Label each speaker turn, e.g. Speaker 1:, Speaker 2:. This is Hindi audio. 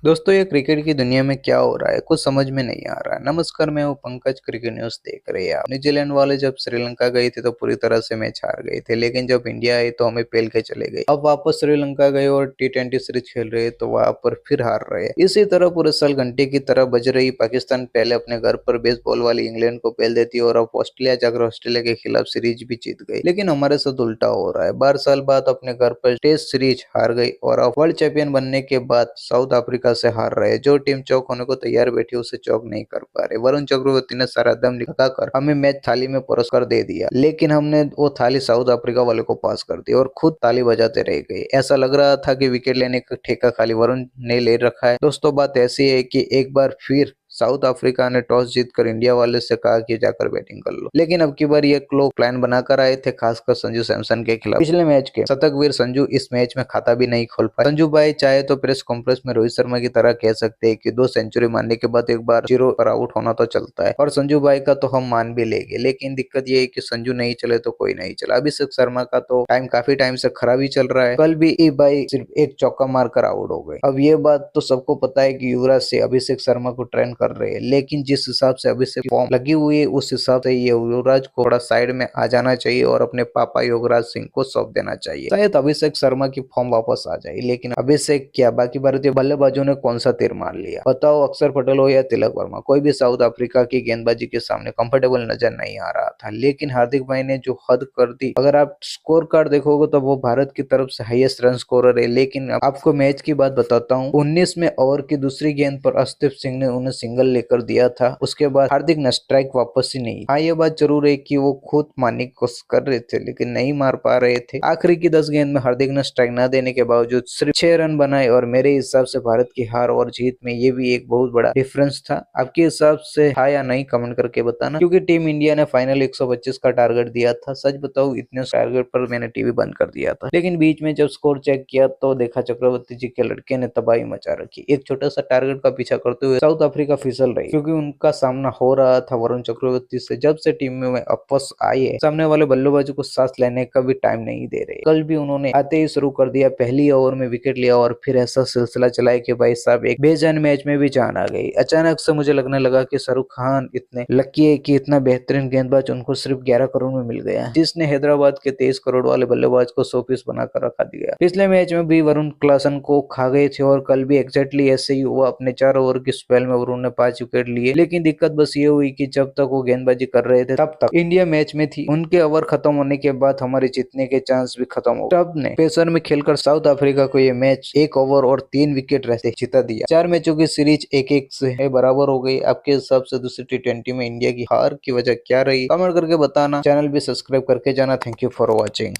Speaker 1: दोस्तों ये क्रिकेट की दुनिया में क्या हो रहा है कुछ समझ में नहीं आ रहा है। नमस्कार, मैं हूं पंकज। क्रिकेट न्यूज देख रहे हैं आप। न्यूजीलैंड वाले जब श्रीलंका गए थे तो पूरी तरह से मैच हार गए थे, लेकिन जब इंडिया आई तो हमें पेल के चले गए। अब वापस श्रीलंका गए और T20 सीरीज खेल रहे हैं तो वहां पर फिर हार रहे हैं। इसी तरह पूरे साल घंटे की तरह बज रही पाकिस्तान पहले अपने घर पर बेसबॉल वाली इंग्लैंड को पेल देती है और अब ऑस्ट्रेलिया जाकर ऑस्ट्रेलिया के खिलाफ सीरीज भी जीत गई। लेकिन हमारे साथ उल्टा हो रहा है। 12 साल बाद अपने घर पर टेस्ट सीरीज हार गई और अब वर्ल्ड चैंपियन बनने के बाद साउथ अफ्रीका से हार रहे। जो टीम चौक होने को तैयार बैठी उसे चौक नहीं कर पा रहे। वरुण चक्रवर्ती ने सारा दम लगाकर हमें मैच थाली में परोस कर दे दिया, लेकिन हमने वो थाली साउथ अफ्रीका वाले को पास कर दी और खुद ताली बजाते रह गए। ऐसा लग रहा था कि विकेट लेने का ठेका खाली वरुण ने ले रखा है। दोस्तों बात ऐसी है कि एक बार फिर साउथ अफ्रीका ने टॉस जीतकर इंडिया वाले से कहा कि जाकर बैटिंग कर लो, लेकिन अब की बार ये लोग प्लान बनाकर आए थे, खासकर संजू सैमसन के खिलाफ। पिछले मैच के शतकवीर संजू इस मैच में खाता भी नहीं खोल पाए। संजू भाई चाहे तो प्रेस कॉन्फ्रेंस में रोहित शर्मा की तरह कह सकते हैं कि 2 सेंचुरी मारने के बाद एक बार 0 पर आउट होना तो चलता है, और संजू भाई का तो हम मान भी लेंगे। लेकिन दिक्कत ये है कि संजू नहीं चले तो कोई नहीं चला। अभिषेक शर्मा का तो काफी टाइम से खराब ही चल रहा है। कल भी ई भाई सिर्फ एक चौका मारकर आउट हो गए। अब ये बात तो सबको पता है कि युवराज से अभिषेक शर्मा को ट्रेन कर रहे हैं, लेकिन जिस हिसाब से अभिषेक फॉर्म लगी हुई है उस हिसाब से ये युवराज को थोड़ा साइड में आ जाना चाहिए और अपने पापा योगराज सिंह को सौंप देना चाहिए। शायद अभिषेक शर्मा की फॉर्म वापस आ जाए, लेकिन अभिषेक क्या बाकी भारतीय बल्लेबाजों ने कौन सा तीर मार लिया? बताओ, अक्षर पटेल हो या तिलक वर्मा, कोई भी साउथ अफ्रीका की गेंदबाजी के सामने कंफर्टेबल नजर नहीं आ रहा था। लेकिन हार्दिक भाई ने जो हद कर दी, अगर आप स्कोर कार्ड देखोगे तो वो भारत की तरफ से हाईएस्ट रन स्कोरर है। लेकिन आपको मैच की बात बताता हूँ, 19 में ओवर की दूसरी गेंद पर अर्शदीप सिंह ने उन्हें सिंगल लेकर दिया था। उसके बाद हार्दिक ने स्ट्राइक वापस ही नहीं। हाँ, ये बात जरूर है कि वो खुद मारने की कोशिश कर रहे थे, लेकिन नहीं मार पा रहे थे। आखिरी की 10 गेंद में हार्दिक ने स्ट्राइक न देने के बावजूद सिर्फ 6 रन बनाए, और मेरे हिसाब से भारत की हार और जीत में ये भी एक बहुत बड़ा डिफरेंस था। आपके हिसाब से था या नहीं, कमेंट करके बताना। क्योंकि टीम इंडिया ने फाइनल 125 का टारगेट दिया था। सच बताऊं, इतने टारगेट पर मैंने टीवी बंद कर दिया था। लेकिन बीच में जब स्कोर चेक किया तो देखा चक्रवर्ती जी के लड़के ने तबाही मचा रखी। एक छोटा सा टारगेट का पीछा करते हुए साउथ अफ्रीका फिसल रही, क्योंकि उनका सामना हो रहा था वरुण चक्रवर्ती से। जब से टीम में वापस आए, सामने वाले बल्लेबाजों को सांस लेने का भी टाइम नहीं दे रहे। कल भी उन्होंने आते ही शुरू कर दिया, पहली ओवर में विकेट लिया और फिर ऐसा सिलसिला चलाया कि भाई साहब एक बेजान मैच में भी जान आ गई। अचानक से मुझे लगने लगा कि शाहरुख खान इतने लकी है कि इतना बेहतरीन गेंदबाज उनको सिर्फ 11 करोड़ में मिल गया, जिसने हैदराबाद के 23 करोड़ वाले बल्लेबाज को 100 पीस बनाकर रखा दिया। पिछले मैच में भी वरुण क्लासन को खा गए थे और कल भी एग्जैक्टली ऐसे ही हुआ। अपने 4 ओवर की स्पेल में वरुण ने 5 विकेट लिए। लेकिन दिक्कत बस ये हुई कि जब तक वो गेंदबाजी कर रहे थे तब तक इंडिया मैच में थी। उनके ओवर खत्म होने के बाद हमारे जीतने के चांस भी खत्म हो गए। तब ने पेसर में खेलकर साउथ अफ्रीका को ये मैच 1 ओवर और 3 विकेट रहते जिता दिया। 4 मैचों की सीरीज 1-1 से बराबर हो गई। आपके हिसाब से दूसरी T20 में इंडिया की हार की वजह क्या रही, कमेंट करके बताना। चैनल भी सब्सक्राइब करके जाना। Thank you for watching.